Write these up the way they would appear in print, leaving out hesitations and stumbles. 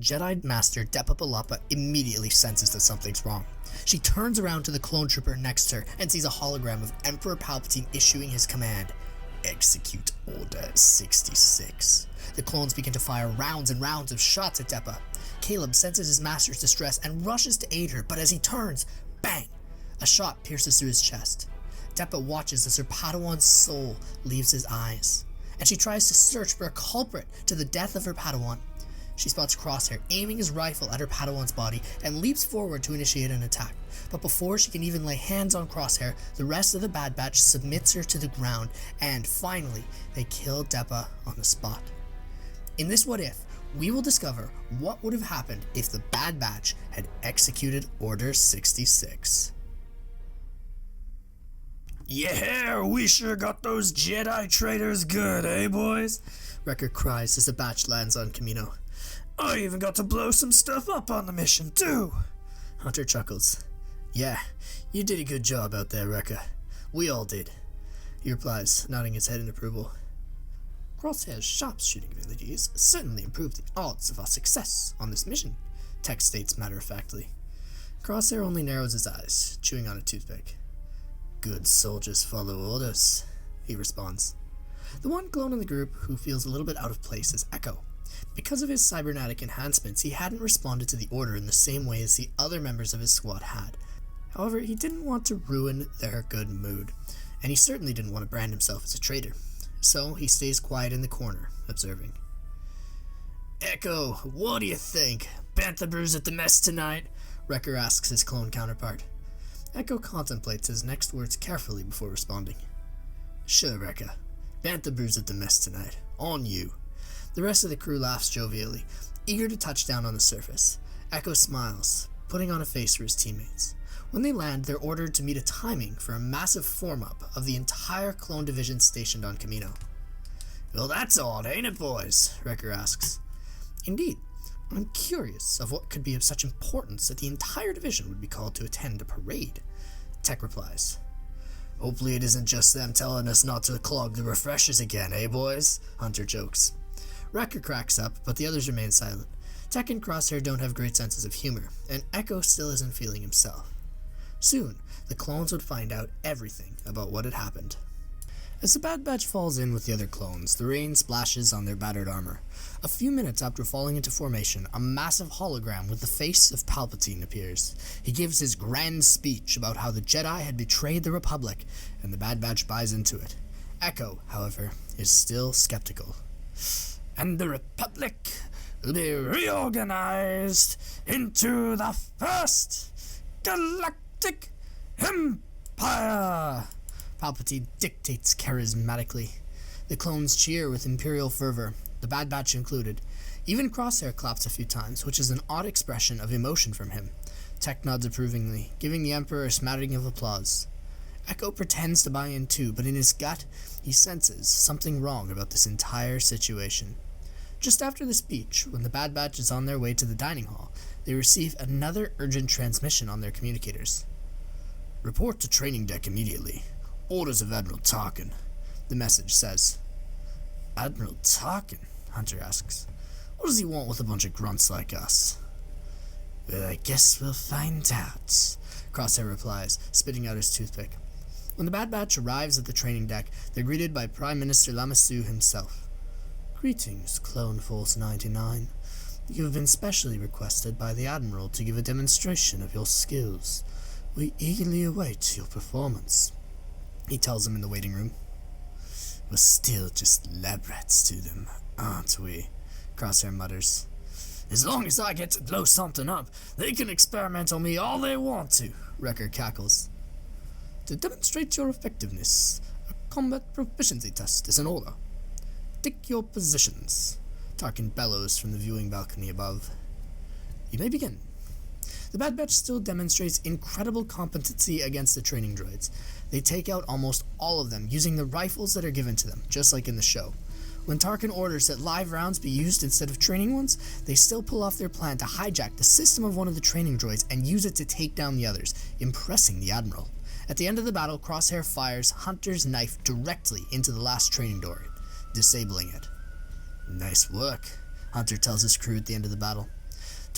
Jedi Master Depa Billapa immediately senses that something's wrong. She turns around to the clone trooper next to her and sees a hologram of Emperor Palpatine issuing his command, "Execute Order 66. The clones begin to fire rounds and rounds of shots at Depa. Caleb senses his master's distress and rushes to aid her, but as he turns, bang! A shot pierces through his chest. Depa watches as her Padawan's soul leaves his eyes, and she tries to search for a culprit to the death of her Padawan. She spots Crosshair aiming his rifle at her Padawan's body and leaps forward to initiate an attack. But before she can even lay hands on Crosshair, the rest of the Bad Batch submits her to the ground, and finally, they kill Depa on the spot. In this What If, we will discover what would have happened if the Bad Batch had executed Order 66. Yeah, we sure got those Jedi traitors good, eh, boys? Wrecker cries as the batch lands on Kamino. I even got to blow some stuff up on the mission, too. Hunter chuckles. Yeah, you did a good job out there, Wrecker. We all did. He replies, nodding his head in approval. Crosshair's sharpshooting abilities certainly improved the odds of our success on this mission, Tech states matter-of-factly. Crosshair only narrows his eyes, chewing on a toothpick. Good soldiers follow orders, he responds. The one clone in the group who feels a little bit out of place is Echo. Because of his cybernetic enhancements, he hadn't responded to the order in the same way as the other members of his squad had. However, he didn't want to ruin their good mood, and he certainly didn't want to brand himself as a traitor. So he stays quiet in the corner, observing. Echo, what do you think? Bantha brews at the mess tonight? Wrecker asks his clone counterpart. Echo contemplates his next words carefully before responding. Sure, Wrecker. Bantha brews at the mess tonight. On you. The rest of the crew laughs jovially, eager to touch down on the surface. Echo smiles, putting on a face for his teammates. When they land, they're ordered to meet a timing for a massive form-up of the entire clone division stationed on Kamino. Well, that's odd, ain't it, boys? Wrecker asks. Indeed. I'm curious of what could be of such importance that the entire division would be called to attend a parade. Tech replies. Hopefully it isn't just them telling us not to clog the refreshers again, eh, boys? Hunter jokes. Wrecker cracks up, but the others remain silent. Tech and Crosshair don't have great senses of humor, and Echo still isn't feeling himself. Soon, the clones would find out everything about what had happened. As the Bad Batch falls in with the other clones, the rain splashes on their battered armor. A few minutes after falling into formation, a massive hologram with the face of Palpatine appears. He gives his grand speech about how the Jedi had betrayed the Republic, and the Bad Batch buys into it. Echo, however, is still skeptical. And the Republic will be reorganized into the first Galactic Empire. Palpatine dictates charismatically. The clones cheer with imperial fervor, the Bad Batch included. Even Crosshair claps a few times, which is an odd expression of emotion from him. Tech nods approvingly, giving the Emperor a smattering of applause. Echo pretends to buy in too, but in his gut, he senses something wrong about this entire situation. Just after the speech, when the Bad Batch is on their way to the dining hall, they receive another urgent transmission on their communicators. Report to training deck immediately. Orders of Admiral Tarkin, the message says. Admiral Tarkin? Hunter asks. What does he want with a bunch of grunts like us? Well, I guess we'll find out, Crosshair replies, spitting out his toothpick. When the Bad Batch arrives at the training deck, they're greeted by Prime Minister Lamassu himself. Greetings, Clone Force 99. You have been specially requested by the Admiral to give a demonstration of your skills. We eagerly await your performance, he tells them in the waiting room. We're still just lab rats to them, aren't we? Crosshair mutters. As long as I get to blow something up, they can experiment on me all they want to, Wrecker cackles. To demonstrate your effectiveness, a combat proficiency test is in order. Take your positions, Tarkin bellows from the viewing balcony above. You may begin. The Bad Batch still demonstrates incredible competency against the training droids. They take out almost all of them, using the rifles that are given to them, just like in the show. When Tarkin orders that live rounds be used instead of training ones, they still pull off their plan to hijack the system of one of the training droids and use it to take down the others, impressing the Admiral. At the end of the battle, Crosshair fires Hunter's knife directly into the last training droid, disabling it. Nice work, Hunter tells his crew at the end of the battle.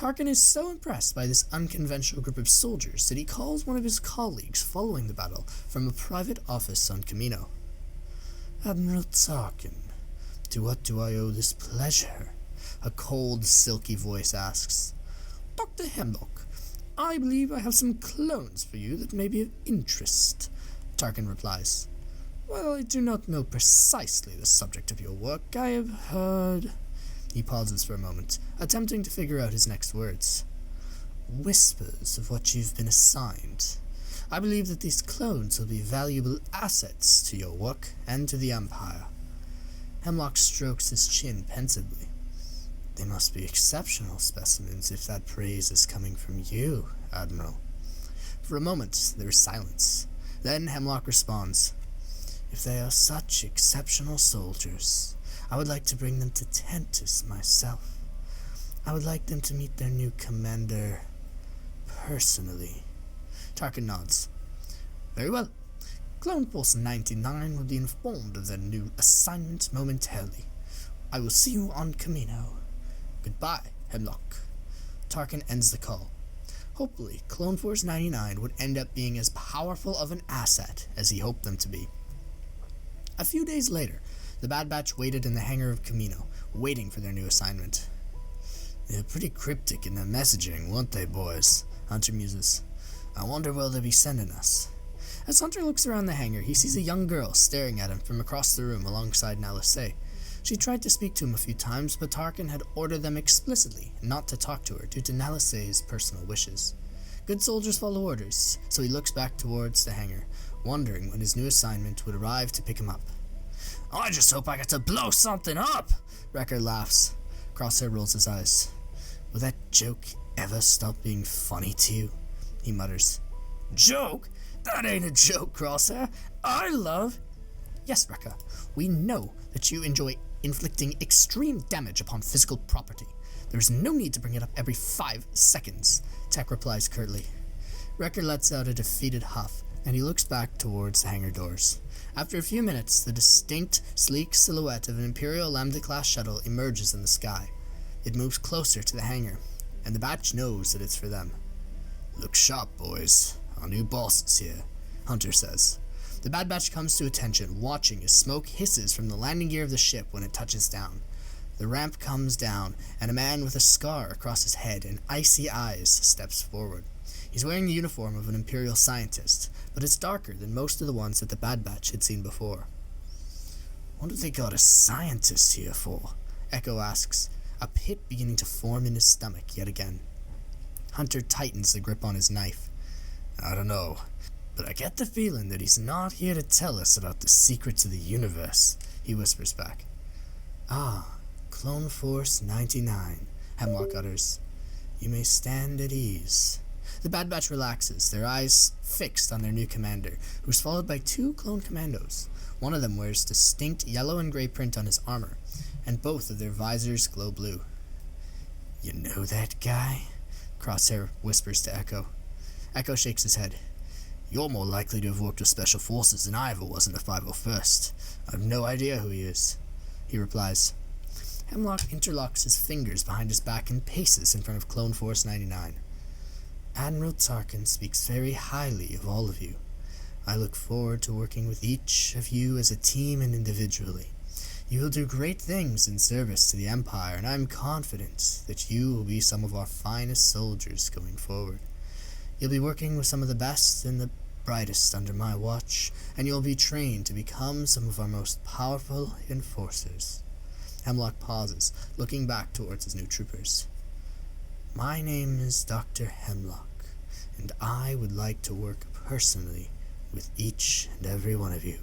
Tarkin is so impressed by this unconventional group of soldiers that he calls one of his colleagues following the battle from a private office on Kamino. Admiral Tarkin, to what do I owe this pleasure? A cold, silky voice asks. Dr. Hemlock, I believe I have some clones for you that may be of interest, Tarkin replies. While I do not know precisely the subject of your work, I have heard... He pauses for a moment, attempting to figure out his next words. Whispers of what you've been assigned. I believe that these clones will be valuable assets to your work and to the Empire. Hemlock strokes his chin pensively. They must be exceptional specimens if that praise is coming from you, Admiral. For a moment, there is silence. Then Hemlock responds. If they are such exceptional soldiers, I would like to bring them to Tantiss myself. I would like them to meet their new commander personally. Tarkin nods. Very well. Clone Force 99 will be informed of their new assignment momentarily. I will see you on Kamino. Goodbye, Hemlock. Tarkin ends the call. Hopefully, Clone Force 99 would end up being as powerful of an asset as he hoped them to be. A few days later, the Bad Batch waited in the hangar of Kamino, waiting for their new assignment. They're pretty cryptic in their messaging, weren't they, boys? Hunter muses. I wonder where they'll be sending us. As Hunter looks around the hangar, he sees a young girl staring at him from across the room alongside Nalisay. She tried to speak to him a few times, but Tarkin had ordered them explicitly not to talk to her due to Nalisay's personal wishes. Good soldiers follow orders, so he looks back towards the hangar, wondering when his new assignment would arrive to pick him up. I just hope I get to blow something up! Wrecker laughs. Crosshair rolls his eyes. Will that joke ever stop being funny to you? He mutters. Joke? That ain't a joke, Crosshair. I love... Yes, Wrecker, we know that you enjoy inflicting extreme damage upon physical property. There is no need to bring it up every 5 seconds, Tech replies curtly. Wrecker lets out a defeated huff, and he looks back towards the hangar doors. After a few minutes, the distinct, sleek silhouette of an Imperial Lambda-class shuttle emerges in the sky. It moves closer to the hangar, and the batch knows that it's for them. Look sharp, boys. Our new boss is here, Hunter says. The Bad Batch comes to attention, watching as smoke hisses from the landing gear of the ship when it touches down. The ramp comes down, and a man with a scar across his head and icy eyes steps forward. He's wearing the uniform of an Imperial scientist, but it's darker than most of the ones that the Bad Batch had seen before. What have they got a scientist here for? Echo asks, a pit beginning to form in his stomach yet again. Hunter tightens the grip on his knife. I don't know, but I get the feeling that he's not here to tell us about the secrets of the universe, he whispers back. Ah, Clone Force 99, Hemlock utters. You may stand at ease. The Bad Batch relaxes, their eyes fixed on their new commander, who's followed by 2 clone commandos. One of them wears distinct yellow and gray print on his armor, and both of their visors glow blue. You know that guy? Crosshair whispers to Echo. Echo shakes his head. You're more likely to have worked with Special Forces than I ever was in the 501st. I have no idea who he is, he replies. Hemlock interlocks his fingers behind his back and paces in front of Clone Force 99. Admiral Tarkin speaks very highly of all of you. I look forward to working with each of you as a team and individually. You will do great things in service to the Empire, and I'm confident that you will be some of our finest soldiers going forward. You'll be working with some of the best and the brightest under my watch, and you'll be trained to become some of our most powerful enforcers. Hemlock pauses, looking back towards his new troopers. My name is Dr. Hemlock, and I would like to work personally with each and every one of you.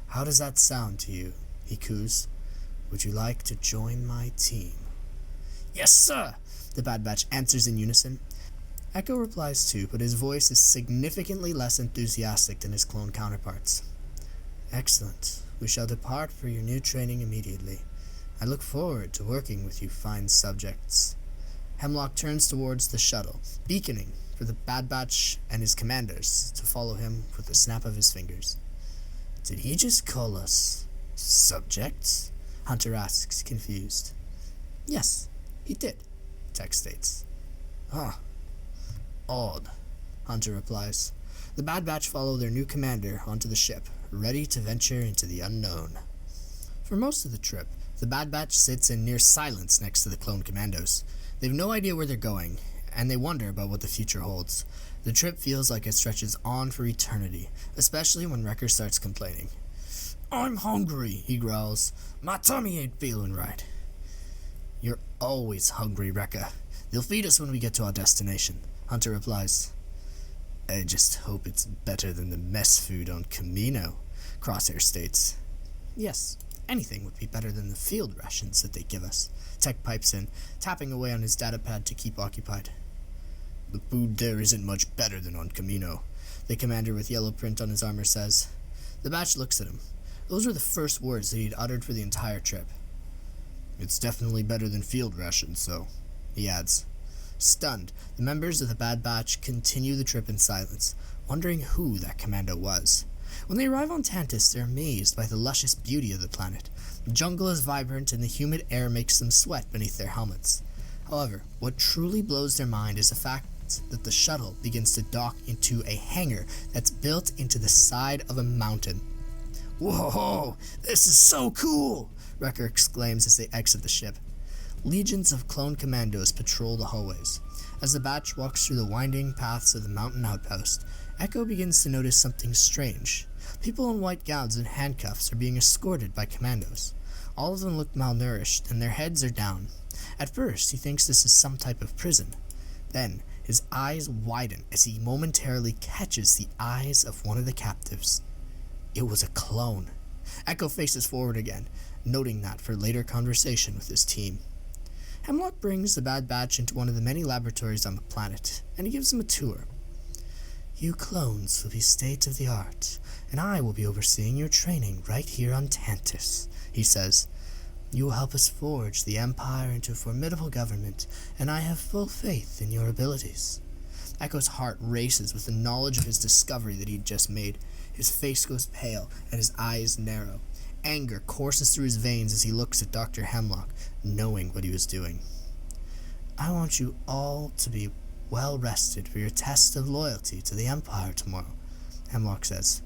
How does that sound to you? He coos. Would you like to join my team? Yes, sir, the Bad Batch answers in unison. Echo replies too, but his voice is significantly less enthusiastic than his clone counterparts. Excellent. We shall depart for your new training immediately. I look forward to working with you fine subjects. Hemlock turns towards the shuttle, beaconing for the Bad Batch and his commanders to follow him with a snap of his fingers. Did he just call us subjects? Hunter asks, confused. Yes, he did. Tech states. Huh. Odd, Hunter replies. The Bad Batch follow their new commander onto the ship, ready to venture into the unknown. For most of the trip, the Bad Batch sits in near silence next to the clone commandos. They have no idea where they're going, and they wonder about what the future holds. The trip feels like it stretches on for eternity, especially when Wrecker starts complaining. I'm hungry, he growls. My tummy ain't feeling right. You're always hungry, Wrecker. They'll feed us when we get to our destination, Hunter replies. I just hope it's better than the mess food on Kamino, Crosshair states. Yes, anything would be better than the field rations that they give us, Tech pipes in, tapping away on his datapad to keep occupied. The food there isn't much better than on Kamino, the commander with yellow print on his armor says. The Batch looks at him. Those were the first words that he'd uttered for the entire trip. It's definitely better than field rations, though, he adds. Stunned, the members of the Bad Batch continue the trip in silence, wondering who that commando was. When they arrive on Tantiss, they're amazed by the luscious beauty of the planet. The jungle is vibrant and the humid air makes them sweat beneath their helmets. However, what truly blows their mind is the fact that the shuttle begins to dock into a hangar that's built into the side of a mountain. Whoa, this is so cool, Wrecker exclaims as they exit the ship. Legions of clone commandos patrol the hallways. As the Batch walks through the winding paths of the mountain outpost, Echo begins to notice something strange. People in white gowns and handcuffs are being escorted by commandos. All of them look malnourished, and their heads are down. At first, he thinks this is some type of prison. Then, his eyes widen as he momentarily catches the eyes of one of the captives. It was a clone. Echo faces forward again, noting that for later conversation with his team. Hemlock brings the Bad Batch into one of the many laboratories on the planet, and he gives them a tour. You clones will be state-of-the-art, and I will be overseeing your training right here on Tantiss, he says. You will help us forge the Empire into a formidable government, and I have full faith in your abilities. Echo's heart races with the knowledge of his discovery that he'd just made. His face goes pale, and his eyes narrow. Anger courses through his veins as he looks at Dr. Hemlock, knowing what he was doing. I want you all to be well rested for your test of loyalty to the Empire tomorrow, Hemlock says.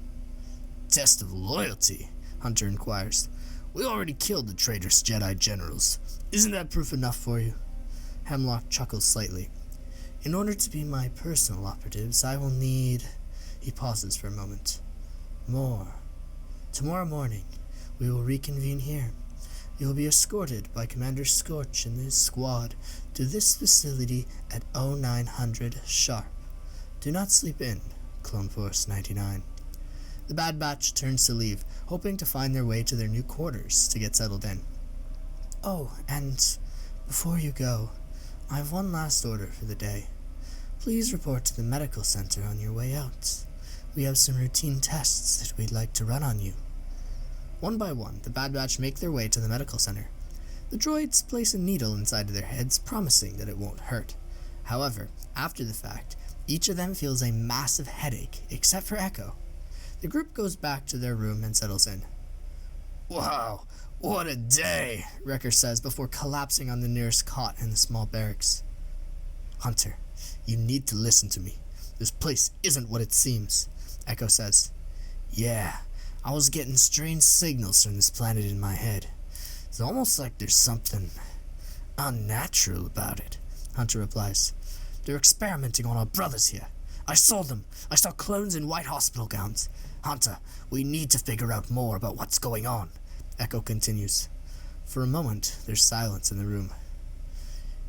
Test of loyalty? Hunter inquires. We already killed the traitorous Jedi generals. Isn't that proof enough for you? Hemlock chuckles slightly. In order to be my personal operatives, I will need... He pauses for a moment. More. Tomorrow morning, we will reconvene here. You will be escorted by Commander Scorch and his squad to this facility at 0900 sharp. Do not sleep in, Clone Force 99. The Bad Batch turns to leave, hoping to find their way to their new quarters to get settled in. Oh, and before you go, I have one last order for the day. Please report to the medical center on your way out. We have some routine tests that we'd like to run on you. One by one, the Bad Batch make their way to the medical center. The droids place a needle inside of their heads, promising that it won't hurt. However, after the fact, each of them feels a massive headache, except for Echo. The group goes back to their room and settles in. Wow, what a day, Wrecker says before collapsing on the nearest cot in the small barracks. Hunter, you need to listen to me. This place isn't what it seems, Echo says. Yeah, I was getting strange signals from this planet in my head. It's almost like there's something unnatural about it, Hunter replies. They're experimenting on our brothers here. I saw them. I saw clones in white hospital gowns. Hunter, we need to figure out more about what's going on, Echo continues. For a moment, there's silence in the room.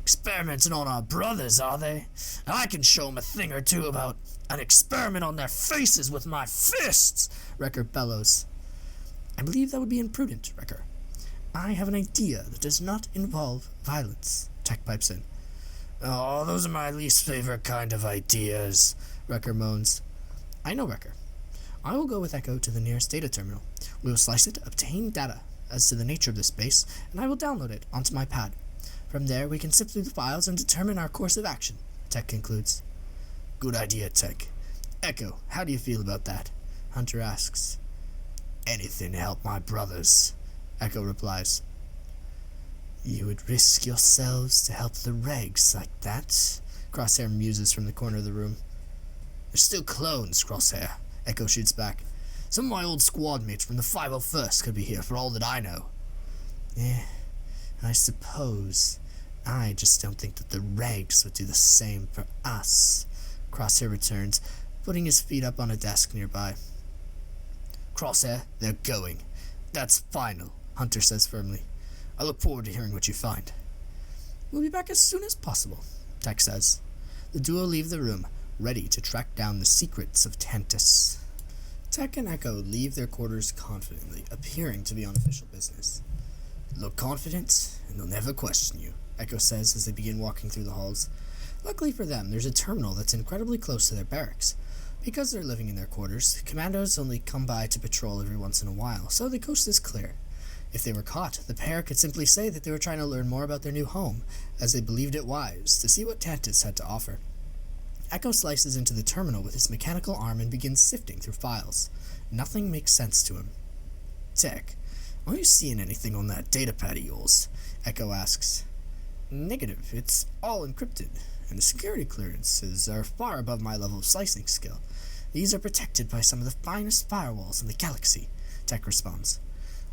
Experimenting on our brothers, are they? I can show them a thing or two about an experiment on their faces with my fists, Wrecker bellows. I believe that would be imprudent, Wrecker. I have an idea that does not involve violence, Tech pipes in. Oh, those are my least favorite kind of ideas, Wrecker moans. I know, Wrecker. I will go with Echo to the nearest data terminal. We will slice it, obtain data as to the nature of the space, and I will download it onto my pad. From there, we can sift through the files and determine our course of action, Tech concludes. Good idea, Tech. Echo, how do you feel about that? Hunter asks. Anything to help my brothers, Echo replies. You would risk yourselves to help the regs like that? Crosshair muses from the corner of the room. They're still clones, Crosshair, Echo shoots back. Some of my old squad mates from the 501st could be here for all that I know. Yeah, I suppose. I just don't think that the regs would do the same for us, Crosshair returns, putting his feet up on a desk nearby. Crosshair, they're going. That's final, Hunter says firmly. I look forward to hearing what you find. We'll be back as soon as possible, Tech says. The duo leave the room, ready to track down the secrets of Tantiss. Tech and Echo leave their quarters confidently, appearing to be on official business. Look confident, and they'll never question you, Echo says as they begin walking through the halls. Luckily for them, there's a terminal that's incredibly close to their barracks. Because they're living in their quarters, commandos only come by to patrol every once in a while, so the coast is clear. If they were caught, the pair could simply say that they were trying to learn more about their new home, as they believed it wise to see what Tantiss had to offer. Echo slices into the terminal with his mechanical arm and begins sifting through files. Nothing makes sense to him. Tech, are you seeing anything on that datapad of yours? Echo asks. Negative. It's all encrypted, and the security clearances are far above my level of slicing skill. These are protected by some of the finest firewalls in the galaxy, Tech responds.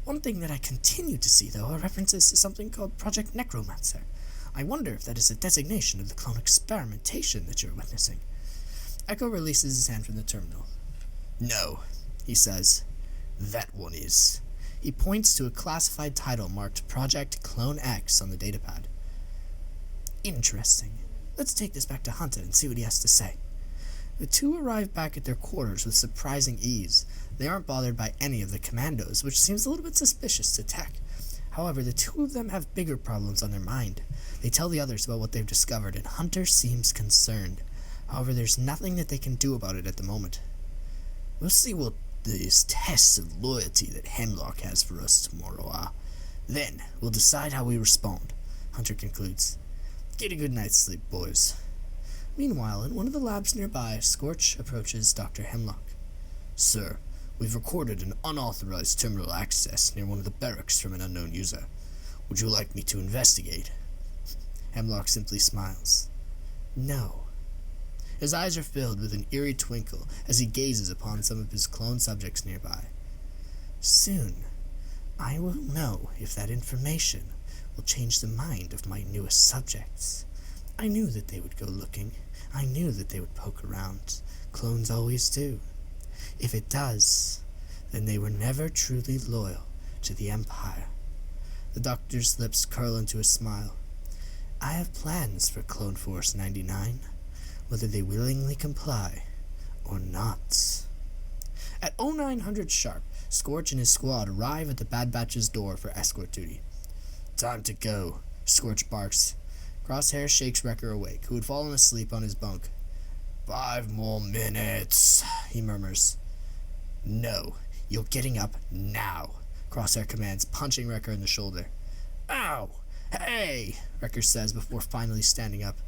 One thing that I continue to see, though, are references to something called Project Necromancer. I wonder if that is a designation of the clone experimentation that you're witnessing. Echo releases his hand from the terminal. No, he says. That one is. He points to a classified title marked Project Clone X on the datapad. Interesting. Let's take this back to Hunter and see what he has to say. The two arrive back at their quarters with surprising ease. They aren't bothered by any of the commandos, which seems a little bit suspicious to Tech. However, the two of them have bigger problems on their mind. They tell the others about what they've discovered, and Hunter seems concerned. However, there's nothing that they can do about it at the moment. We'll see what these tests of loyalty that Hemlock has for us tomorrow are. Then we'll decide how we respond, Hunter concludes. Get a good night's sleep, boys. Meanwhile, in one of the labs nearby, Scorch approaches Dr. Hemlock. Sir, we've recorded an unauthorized terminal access near one of the barracks from an unknown user. Would you like me to investigate? Hemlock simply smiles. No. His eyes are filled with an eerie twinkle as he gazes upon some of his clone subjects nearby. Soon, I will know if that information will change the mind of my newest subjects. I knew that they would go looking. I knew that they would poke around. Clones always do. If it does, then they were never truly loyal to the Empire. The doctor's lips curl into a smile. I have plans for Clone Force 99, whether they willingly comply or not. At 0900 sharp, Scorch and his squad arrive at the Bad Batch's door for escort duty. Time to go, Scorch barks. Crosshair shakes Wrecker awake, who had fallen asleep on his bunk. 5 more minutes, he murmurs. No, you're getting up now, Crosshair commands, punching Wrecker in the shoulder. Ow! Hey, Wrecker says before finally standing up.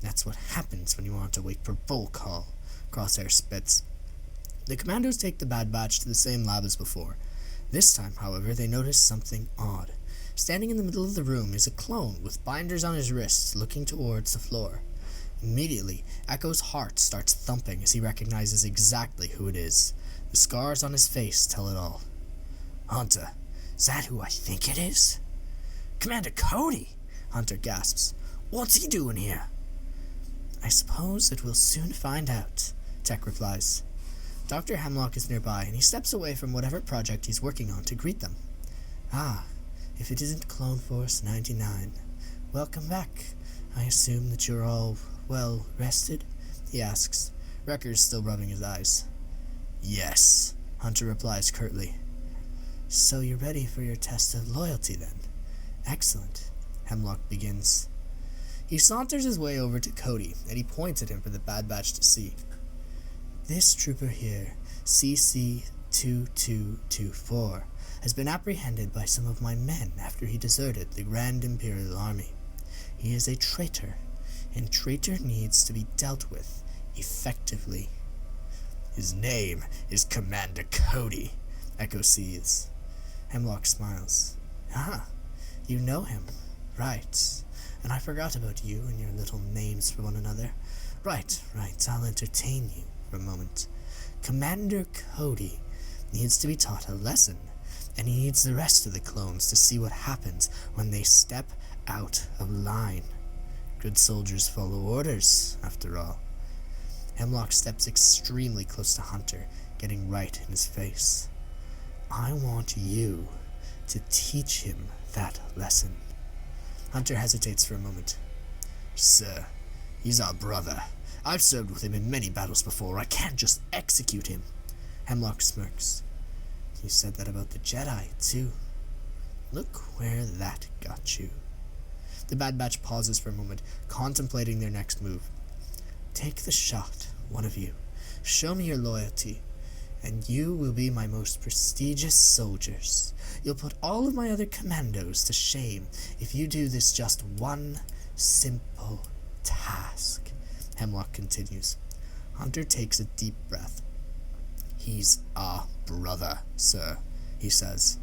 That's what happens when you aren't awake for roll call, Crosshair spits. The commandos take the Bad Batch to the same lab as before. This time, however, they notice something odd. Standing in the middle of the room is a clone with binders on his wrists looking towards the floor. Immediately, Echo's heart starts thumping as he recognizes exactly who it is. The scars on his face tell it all. Hunter, is that who I think it is? Commander Cody, Hunter gasps. What's he doing here? I suppose that we'll soon find out, Tech replies. Dr. Hemlock is nearby, and he steps away from whatever project he's working on to greet them. Ah, if it isn't Clone Force 99. Welcome back. I assume that you're all well rested? He asks. Wrecker's still rubbing his eyes. Yes, Hunter replies curtly. So you're ready for your test of loyalty then? Excellent, Hemlock begins. He saunters his way over to Cody, and he points at him for the Bad Batch to see. This trooper here, CC-2224, has been apprehended by some of my men after he deserted the Grand Imperial Army. He is a traitor, and traitor needs to be dealt with effectively. His name is Commander Cody, Echo seethes. Hemlock smiles. Ah, you know him. Right. And I forgot about you and your little names for one another. Right. I'll entertain you for a moment. Commander Cody needs to be taught a lesson, and he needs the rest of the clones to see what happens when they step out of line. Good soldiers follow orders, after all. Hemlock steps extremely close to Hunter, getting right in his face. I want you to teach him that lesson. Hunter hesitates for a moment. Sir, he's our brother. I've served with him in many battles before. I can't just execute him. Hemlock smirks. You said that about the Jedi, too. Look where that got you. The Bad Batch pauses for a moment, contemplating their next move. Take the shot, one of you. Show me your loyalty, and you will be my most prestigious soldiers. You'll put all of my other commandos to shame if you do this just one simple task. Hemlock continues. Hunter takes a deep breath. He's our brother, sir, he says.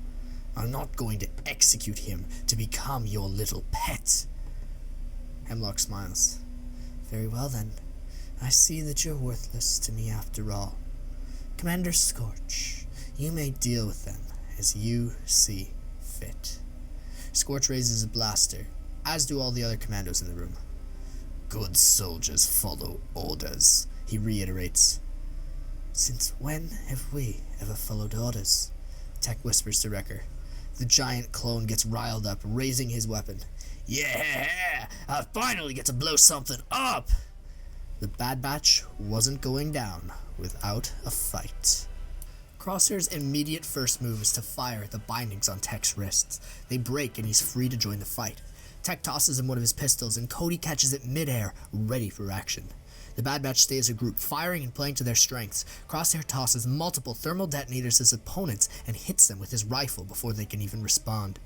I'm not going to execute him to become your little pet. Hemlock smiles. Very well then. I see that you're worthless to me after all. Commander Scorch, you may deal with them as you see fit. Scorch raises a blaster, as do all the other commandos in the room. Good soldiers follow orders, he reiterates. Since when have we ever followed orders? Tech whispers to Wrecker. The giant clone gets riled up, raising his weapon. Yeah, I finally get to blow something up! The Bad Batch wasn't going down without a fight. Crosshair's immediate first move is to fire at the bindings on Tech's wrists. They break and he's free to join the fight. Tech tosses him one of his pistols and Cody catches it midair, ready for action. The Bad Batch stay as a group, firing and playing to their strengths. Crosshair tosses multiple thermal detonators at his opponents and hits them with his rifle before they can even respond.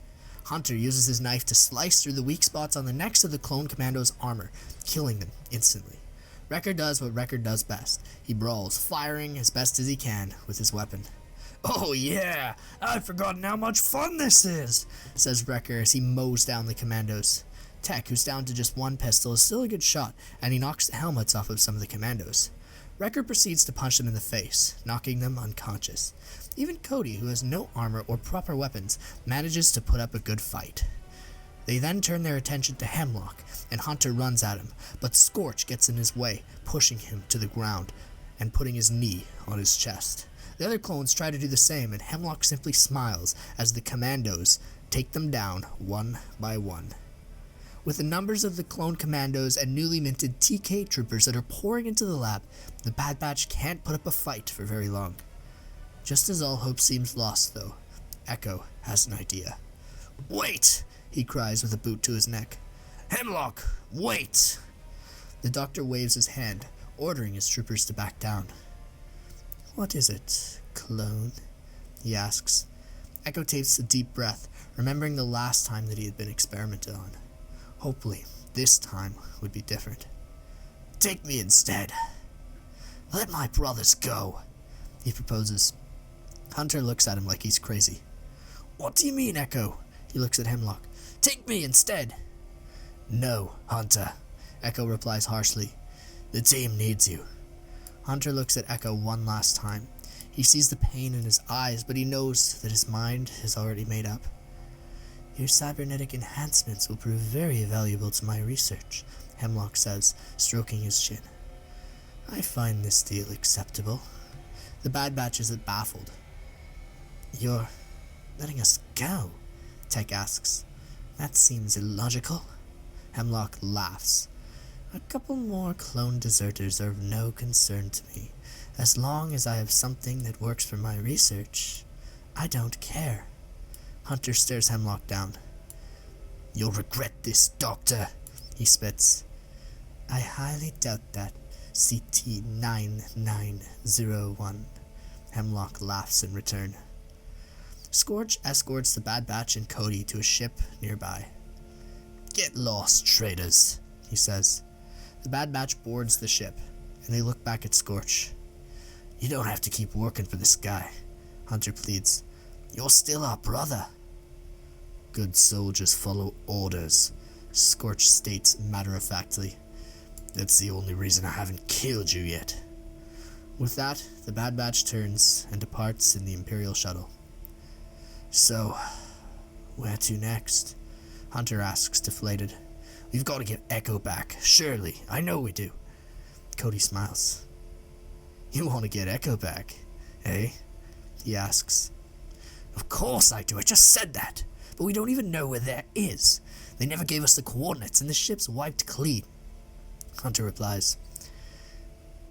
Hunter uses his knife to slice through the weak spots on the necks of the clone commando's armor, killing them instantly. Wrecker does what Wrecker does best. He brawls, firing as best as he can with his weapon. Oh yeah, I've forgotten how much fun this is, says Wrecker as he mows down the commandos. Tech, who's down to just one pistol, is still a good shot, and he knocks the helmets off of some of the commandos. Wrecker proceeds to punch them in the face, knocking them unconscious. Even Cody, who has no armor or proper weapons, manages to put up a good fight. They then turn their attention to Hemlock, and Hunter runs at him, but Scorch gets in his way, pushing him to the ground and putting his knee on his chest. The other clones try to do the same, and Hemlock simply smiles as the commandos take them down one by one. With the numbers of the clone commandos and newly minted TK troopers that are pouring into the lab, the Bad Batch can't put up a fight for very long. Just as all hope seems lost, though, Echo has an idea. Wait! He cries with a boot to his neck. Hemlock, wait! The doctor waves his hand, ordering his troopers to back down. What is it, clone? He asks. Echo takes a deep breath, remembering the last time that he had been experimented on. Hopefully, this time would be different. Take me instead. Let my brothers go, he proposes. Hunter looks at him like he's crazy. What do you mean, Echo? He looks at Hemlock. Take me instead. No, Hunter, Echo replies harshly. The team needs you. Hunter looks at Echo one last time. He sees the pain in his eyes, but he knows that his mind is already made up. Your cybernetic enhancements will prove very valuable to my research, Hemlock says, stroking his chin. I find this deal acceptable. The Bad Batch is baffled. You're letting us go? Tech asks. That seems illogical. Hemlock laughs. A couple more clone deserters are of no concern to me. As long as I have something that works for my research, I don't care. Hunter stares Hemlock down. You'll regret this, Doctor, he spits. I highly doubt that, CT-9901. Hemlock laughs in return. Scorch escorts the Bad Batch and Cody to a ship nearby. Get lost, traitors, he says. The Bad Batch boards the ship, and they look back at Scorch. You don't have to keep working for this guy, Hunter pleads. You're still our brother. Good soldiers follow orders, Scorch states matter-of-factly. That's the only reason I haven't killed you yet. With that, the Bad Batch turns and departs in the Imperial shuttle. So, where to next? Hunter asks, deflated. We've got to get Echo back, surely. I know we do. Cody smiles. You want to get Echo back, eh? He asks. Of course I do, I just said that. But we don't even know where there is. They never gave us the coordinates and the ship's wiped clean. Hunter replies.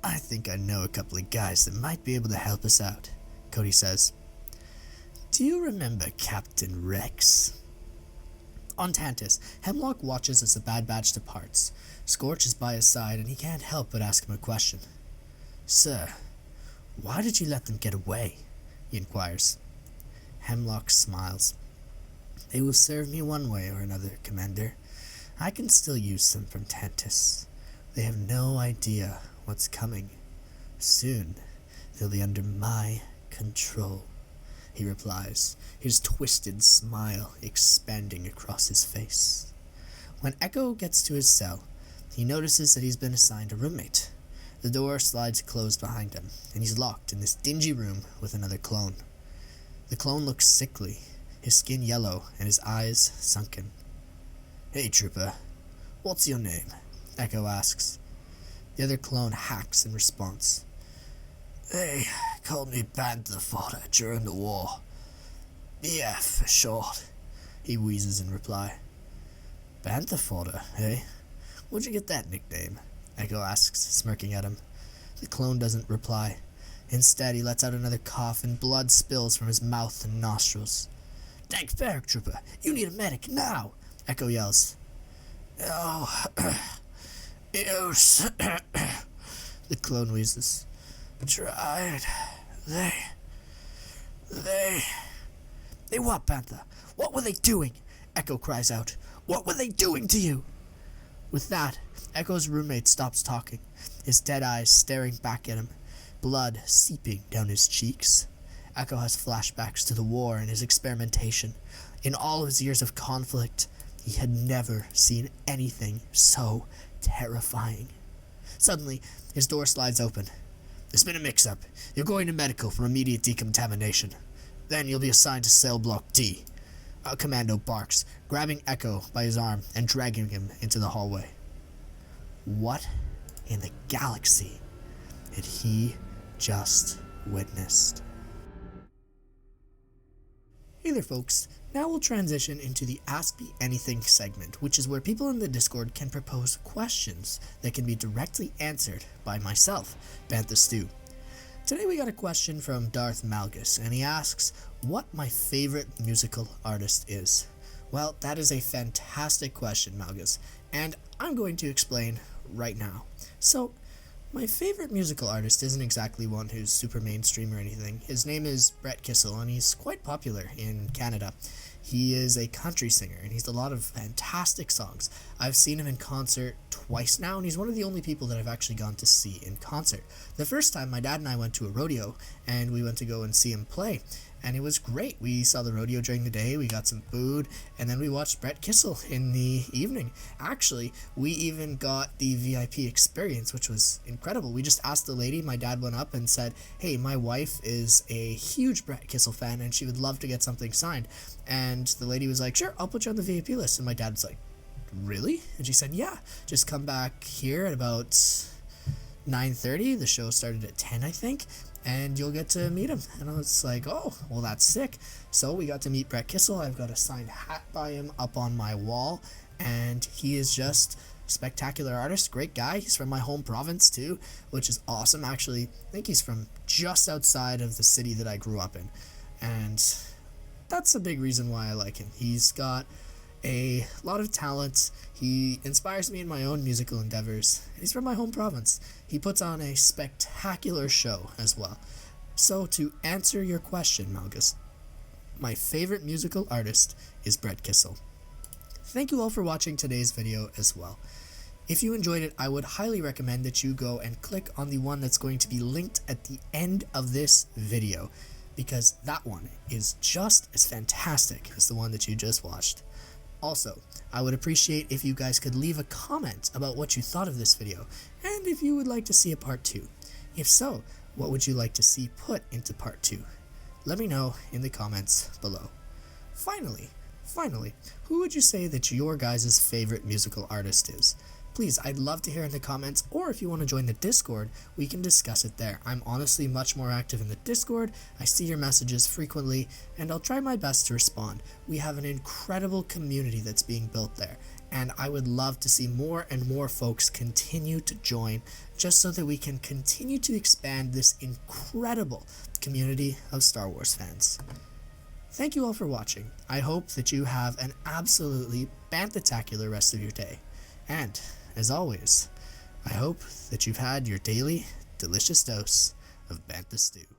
I think I know a couple of guys that might be able to help us out, Cody says. Do you remember Captain Rex? On Tantiss, Hemlock watches as the Bad Batch departs. Scorch is by his side and he can't help but ask him a question. Sir, why did you let them get away? He inquires. Hemlock smiles. They will serve me one way or another, Commander. I can still use them from Tantiss. They have no idea what's coming. Soon, they'll be under my control, he replies, his twisted smile expanding across his face. When Echo gets to his cell, he notices that he's been assigned a roommate. The door slides closed behind him, and he's locked in this dingy room with another clone. The clone looks sickly, his skin yellow and his eyes sunken. Hey, Trooper, what's your name? Echo asks. The other clone hacks in response. They called me Panther Fodder during the war. BF for short, he wheezes in reply. Panther Fodder, eh? Where'd you get that nickname? Echo asks, smirking at him. The clone doesn't reply. Instead, he lets out another cough and blood spills from his mouth and nostrils. Thanks, Paratrooper. You need a medic now, Echo yells. Oh, yes. The clone wheezes. Tried. They what, Panther? What were they doing? Echo cries out. What were they doing to you? With that, Echo's roommate stops talking, his dead eyes staring back at him, blood seeping down his cheeks. Echo has flashbacks to the war and his experimentation. In all of his years of conflict, he had never seen anything so terrifying. Suddenly, his door slides open. There's been a mix-up. You're going to medical for immediate decontamination. Then you'll be assigned to cell block D. A commando barks, grabbing Echo by his arm and dragging him into the hallway. What in the galaxy had he just witnessed? Hey there, folks. Now we'll transition into the Ask Me Anything segment, which is where people in the Discord can propose questions that can be directly answered by myself, Bantha Stew. Today we got a question from Darth Malgus, and he asks what my favorite musical artist is. Well, that is a fantastic question, Malgus, and I'm going to explain right now. So, my favorite musical artist isn't exactly one who's super mainstream or anything. His name is Brett Kissel, and he's quite popular in Canada. He is a country singer, and he's a lot of fantastic songs. I've seen him in concert twice now, and he's one of the only people that I've actually gone to see in concert. The first time, my dad and I went to a rodeo, and we went to go and see him play, and it was great. We saw the rodeo during the day, we got some food, and then we watched Brett Kissel in the evening. Actually, we even got the VIP experience, which was incredible. We just asked the lady, my dad went up and said, hey, my wife is a huge Brett Kissel fan, and she would love to get something signed. And the lady was like, sure, I'll put you on the VIP list. And my dad was like, really? And she said, yeah, just come back here at about 9:30. The show started at 10, I think, and you'll get to meet him. And I was like, oh, well, that's sick. So we got to meet Brett Kissel. I've got a signed hat by him up on my wall, and he is just a spectacular artist, great guy. He's from my home province too, which is awesome. Actually, I think he's from just outside of the city that I grew up in, and that's a big reason why I like him. He's got a lot of talent. He inspires me in my own musical endeavors. He's from my home province. He puts on a spectacular show as well. So to answer your question, Malgus, my favorite musical artist is Brett Kissel. Thank you all for watching today's video as well. If you enjoyed it, I would highly recommend that you go and click on the one that's going to be linked at the end of this video, because that one is just as fantastic as the one that you just watched. Also, I would appreciate if you guys could leave a comment about what you thought of this video, and if you would like to see a part 2. If so, what would you like to see put into part 2? Let me know in the comments below. Finally, who would you say that your guys' favorite musical artist is? Please, I'd love to hear in the comments, or if you want to join the Discord, we can discuss it there. I'm honestly much more active in the Discord, I see your messages frequently, and I'll try my best to respond. We have an incredible community that's being built there, and I would love to see more and more folks continue to join, just so that we can continue to expand this incredible community of Star Wars fans. Thank you all for watching. I hope that you have an absolutely bantatacular rest of your day. And, as always, I hope that you've had your daily delicious dose of Bantha Stew.